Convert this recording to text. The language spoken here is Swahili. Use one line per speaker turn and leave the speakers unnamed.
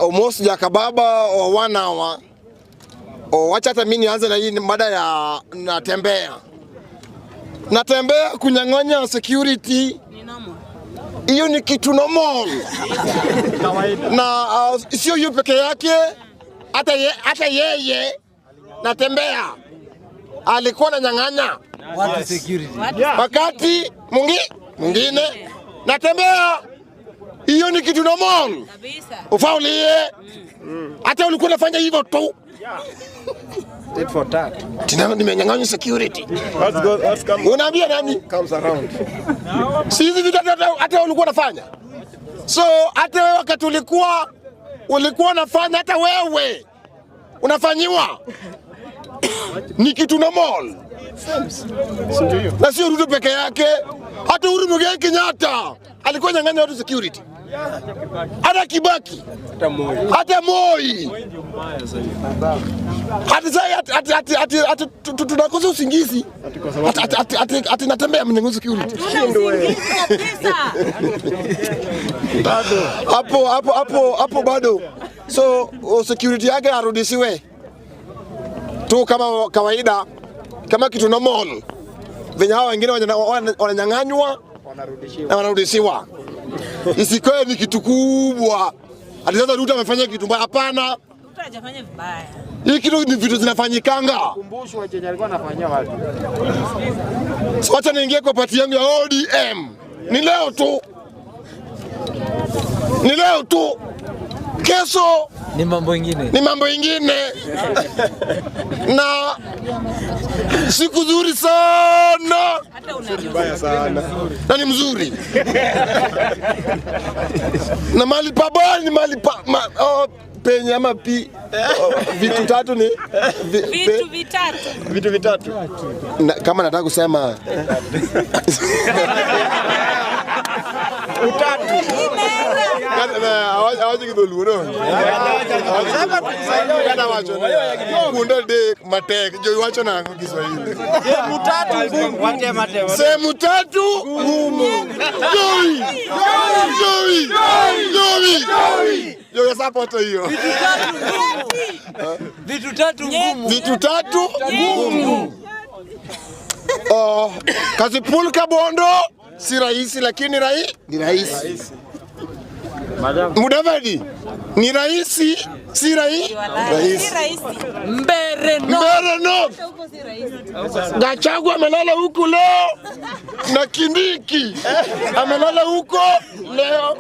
Almost Jakababa or 1 hour. Wacha hata mimi nianze na hii mada ya natembea kunyang'anya security. Hiyo ni kitu normal. Na sio yu peke yake, hata yeye natembea alikuwa ananyang'anya
watu security.
Wakati mwingine natembea. Hiyo ni kitu normal kabisa. Ufaulie. Hata ulikuwa unafanya hivyo tu.
Tit for tat.
Tena nimenyang'anya security. Unaambia nani?
Comes around.
Si hivi vitu hata ulikuwa unafanya. So hata wewe wakati ulikuwa unafanya, hata wewe unafanyiwa. Ni kitu normal. Na sio Ruto peke yake. Hata Uhuru Muigai Kenyatta alikuwa nyang'anya watu security. Hata Kibaki, hata Moi. Hata tunakosa usingizi. Hata natembea mnyang'anya security. Hapo bado. So security yake arudishiwe tu kama kawaida, kama kitu normal. Venye hao wengine wananyang'anywa na wanarudishiwa. Isikoe ni kitu kubwa. Alisema Ruto amefanya kitu mbaya. Hapana.
Ruto hajafanya vibaya.
Hii kitu ni vitu zinafanyikanga.
Kumbushwa chenye alikuwa anafanyia watu.
Wacha niingie kwa party yangu ya ODM. Ni leo tu. Kesho
ni mambo ingine. Na siku nzuri sana.
Hata unajua
sana.
Na ni mzuri. Na mali pabaya ni mali penye ama vitu tatu ni
vitu vitatu.
Kama nataka kusema utatu. Hawaje kidoluno. Kana wacho. Kunda de matek jo wacho na Kiswahili. Sehemu tatu ngumu. Joey. Yo support hiyo. Vitu tatu ngumu. Kazi pulka Bondo si rahisi, lakini ni rahisi. Mudavadi ni rahisi, si rahisi.
Mbere no.
Gachagua amelala huku leo na Kindiki amelala huko leo.